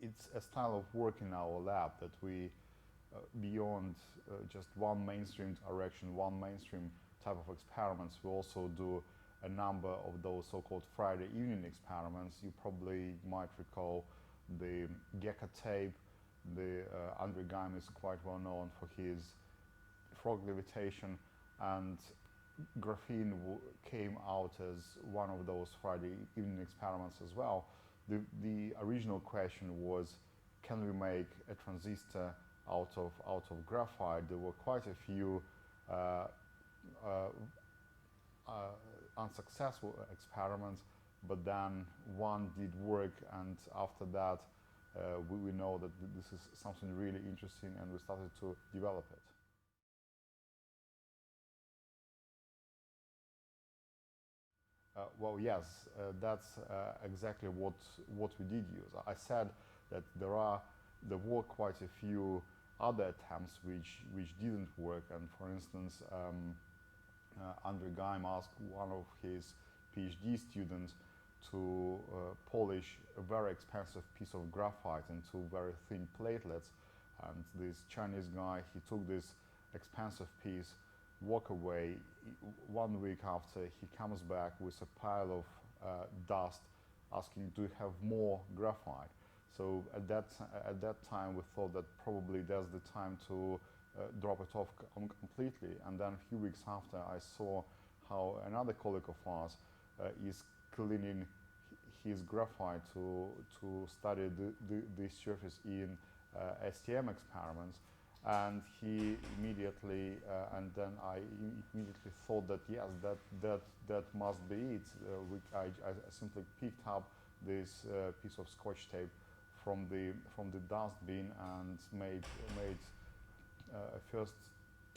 it's a style of work in our lab that we, beyond just one mainstream direction, one mainstream type of experiments, we also do a number of those so-called Friday evening experiments. You probably might recall the Gecko tape. Andre Geim is quite well known for his frog levitation, and graphene came out as one of those Friday evening experiments as well. The original question was, can we make a transistor out of graphite? There were quite a few unsuccessful experiments, but then one did work, and after that we know that this is something really interesting, and we started to develop it. Well, yes, that's exactly what we did use. I said that there were quite a few other attempts which didn't work, and for instance, Andre Geim asked one of his PhD students to polish a very expensive piece of graphite into very thin platelets, and this Chinese guy, he took this expensive piece, walk away. 1 week after, he comes back with a pile of dust, asking, do you have more graphite? So at that time we thought that probably that's the time to drop it off completely. And then a few weeks after, I saw how another colleague of ours is cleaning his graphite to study the surface in STM experiments. And he immediately, and then I immediately thought that yes, that must be it. I simply picked up this piece of Scotch tape from the dustbin and made a first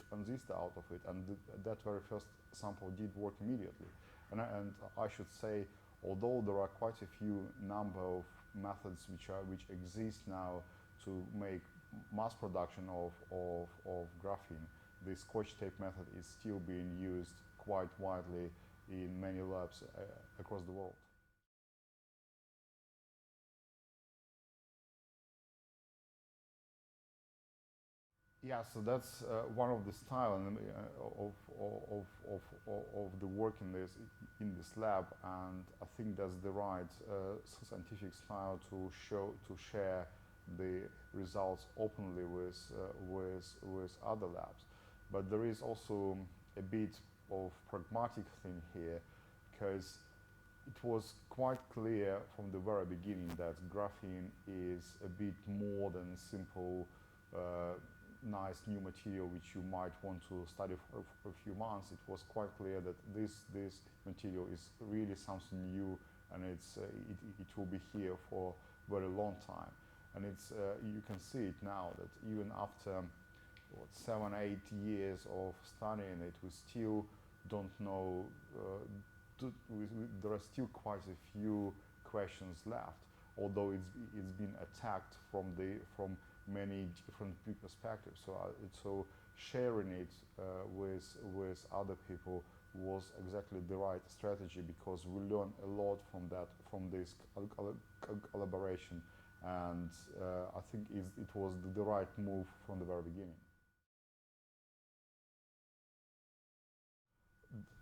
transistor out of it, and that very first sample did work immediately. And I should say, although there are quite a few number of methods which exist now to make mass production of graphene, the Scotch tape method is still being used quite widely in many labs across the world. Yeah, so that's one of the style of the work in this lab, and I think that's the right scientific style to share the results openly with other labs. But there is also a bit of pragmatic thing here, because it was quite clear from the very beginning that graphene is a bit more than simple nice new material which you might want to study for a few months. It was quite clear that this material is really something new, and it will be here for a very long time. And you can see it now that even after 7-8 years of studying it, we still don't know. There are still quite a few questions left, although it's been attacked from many different perspectives. So sharing it with other people was exactly the right strategy, because we learned a lot from this collaboration, and I think it was the right move from the very beginning.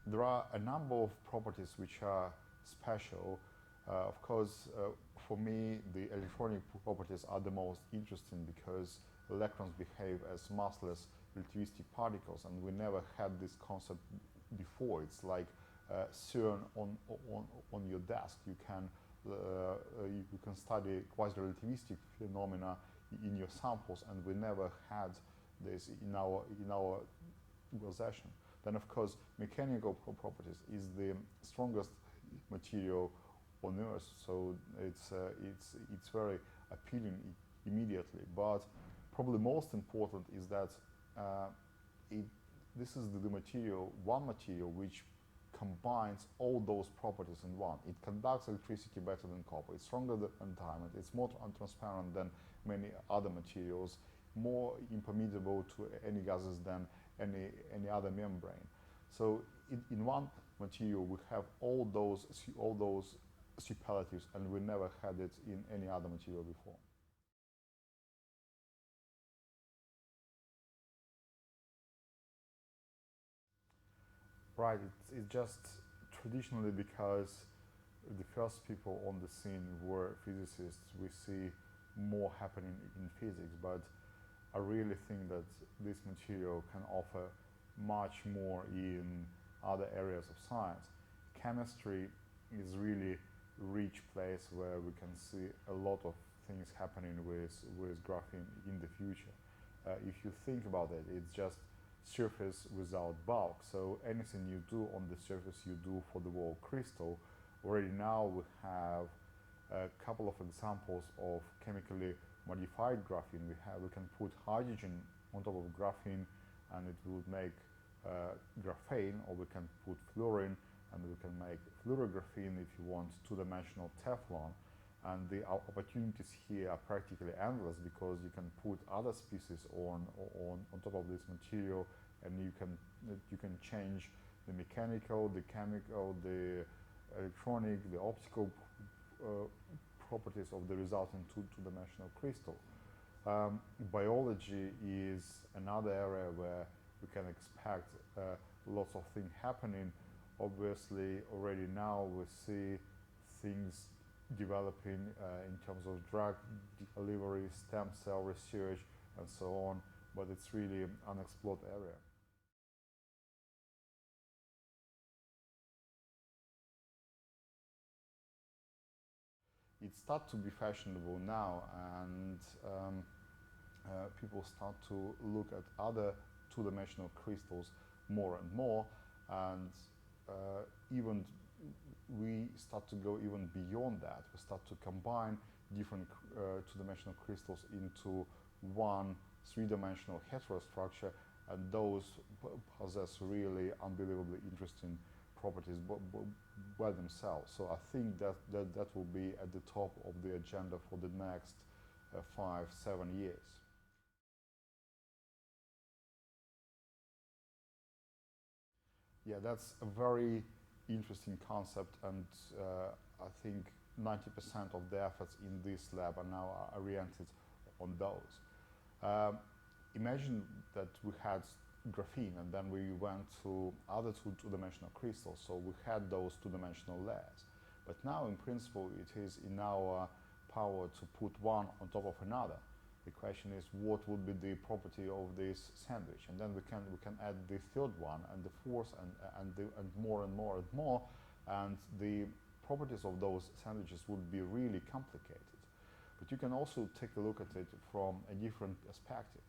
There are a number of properties which are special. Of course, for me, the electronic properties are the most interesting, because electrons behave as massless relativistic particles, and we never had this concept before. It's like CERN on your desk. You can study quasi-relativistic phenomena in your samples, and we never had this in our possession. Then, of course, mechanical properties is the strongest material on Earth, so it's very appealing immediately. But probably most important is that this is one material which combines all those properties in one. It conducts electricity better than copper. It's stronger than diamond. It's more transparent than many other materials, more impermeable to any gases than any other membrane. So in one material we have all those superlatives, and we never had it in any other material before. Right, it's just traditionally because the first people on the scene were physicists. We see more happening in physics, but I really think that this material can offer much more in other areas of science. Chemistry is really rich place where we can see a lot of things happening with graphene in the future. If you think about it, it's just surface without bulk. So anything you do on the surface, you do for the whole crystal. Already now we have a couple of examples of chemically modified graphene. We can put hydrogen on top of graphene, and it would make graphene, or we can put fluorine, and we can make fluorographene if you want two-dimensional Teflon. And the opportunities here are practically endless because you can put other species on top of this material, and you can change the mechanical, the chemical, the electronic, the optical properties of the resulting two-dimensional crystal. Biology is another area where we can expect lots of things happening. Obviously, already now we see things developing in terms of drug delivery, stem cell research, and so on, but it's really an unexplored area. It starts to be fashionable now, and people start to look at other two-dimensional crystals more and more, and even we start to go even beyond that. We start to combine different two-dimensional crystals into one three-dimensional heterostructure, and those possess really unbelievably interesting properties by themselves. So I think that will be at the top of the agenda for the next 5-7 years. Yeah, that's a very interesting concept, and I think 90% of the efforts in this lab are now oriented on those. Imagine that we had graphene and then we went to other two-dimensional crystals, so we had those two-dimensional layers. But now, in principle, it is in our power to put one on top of another. The question is, what would be the property of this sandwich? And then we can add the third one and the fourth and more and more and more, and the properties of those sandwiches would be really complicated. But you can also take a look at it from a different perspective.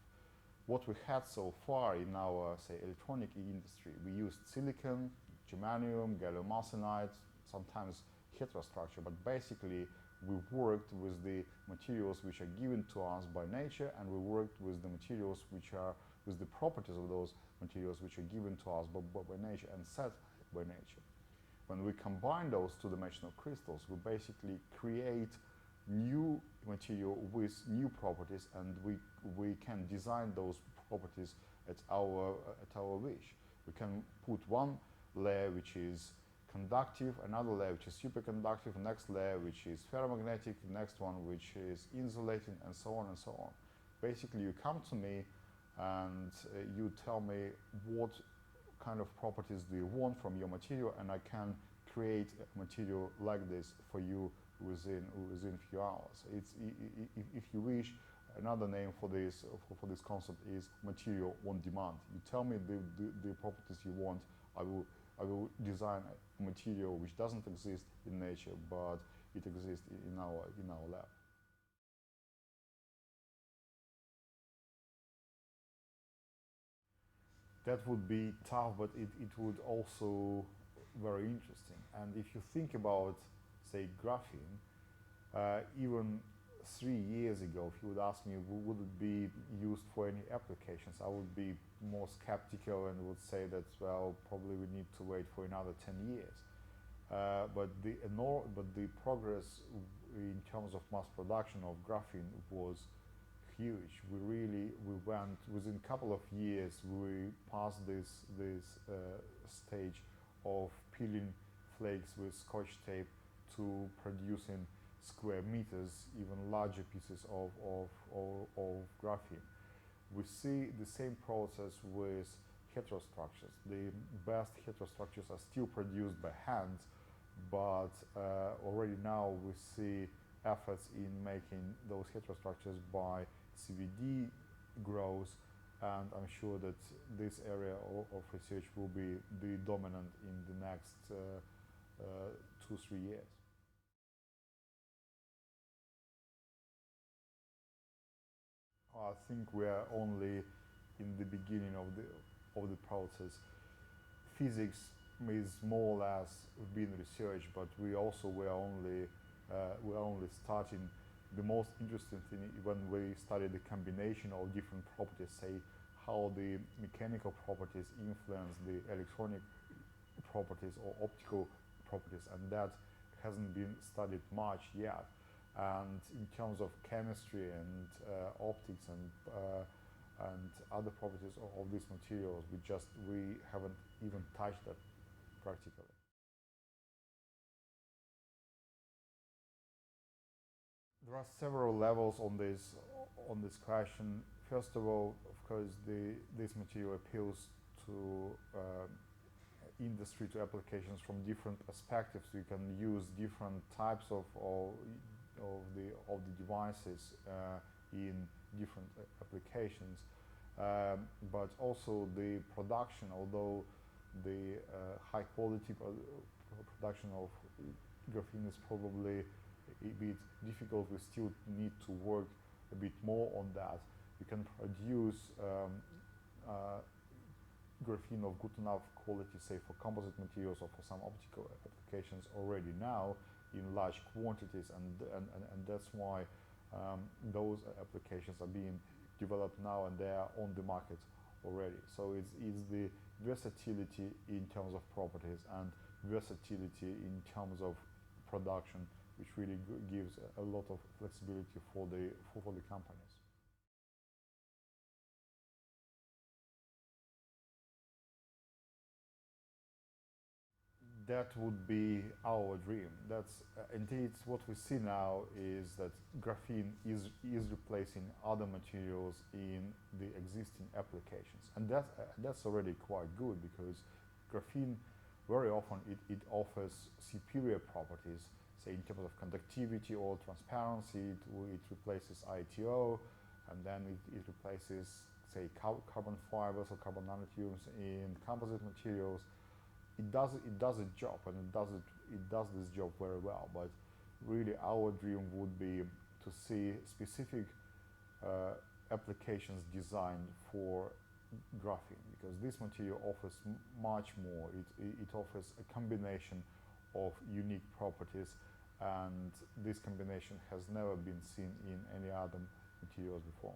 What we had so far in our, say, electronic industry, we used silicon, germanium, gallium arsenide, sometimes heterostructure, but basically we worked with the materials which are given to us by nature, and we worked with the materials which are, with the properties of those materials which are given to us by nature and set by nature. When we combine those two-dimensional crystals, we basically create new material with new properties, and we can design those properties at our wish. We can put one layer which is conductive, another layer which is superconductive, next layer which is ferromagnetic, next one which is insulating, and so on and so on. Basically, you come to me and you tell me what kind of properties do you want from your material, and I can create a material like this for you within few hours. It's, if you wish, another name for this concept is material on demand. You tell me the properties you want, I will design a material which doesn't exist in nature, but it exists in our lab. That would be tough, but it would also very interesting. And if you think about, say, graphene, even 3 years ago, if you would ask me, would it be used for any applications, I would be more skeptical and would say that, well, probably we need to wait for another 10 years. But the progress in terms of mass production of graphene was huge. We went within a couple of years. We passed this stage of peeling flakes with Scotch tape to producing square meters, even larger pieces of graphene. We see the same process with heterostructures. The best heterostructures are still produced by hand, but already now we see efforts in making those heterostructures by CVD growth, and I'm sure that this area of research will be the dominant in the next 2-3 years. I think we are only in the beginning of the process. Physics is more or less being researched, but we're only starting. The most interesting thing when we study the combination of different properties, say how the mechanical properties influence the electronic properties or optical properties, and that hasn't been studied much yet. And in terms of chemistry and optics and other properties of these materials, we haven't even touched that practically. There are several levels on this question. First of all, of course, this material appeals to industry, to applications from different perspectives. You can use different types of the devices in different applications. But also the production, although the high quality production of graphene is probably a bit difficult, we still need to work a bit more on that. You can produce graphene of good enough quality, say for composite materials or for some optical applications already now in large quantities, and that's why those applications are being developed now and they are on the market already. So it's the versatility in terms of properties and versatility in terms of production, which really gives a lot of flexibility for the companies. That would be our dream. That's indeed what we see now, is that graphene is replacing other materials in the existing applications, and that's already quite good, because graphene very often it offers superior properties, say in terms of conductivity or transparency. It replaces ITO, and then it replaces, say, carbon fibers or carbon nanotubes in composite materials. It does a job, and it does this job very well. But really, our dream would be to see specific applications designed for graphene, because this material offers much more. It offers a combination of unique properties, and this combination has never been seen in any other materials before.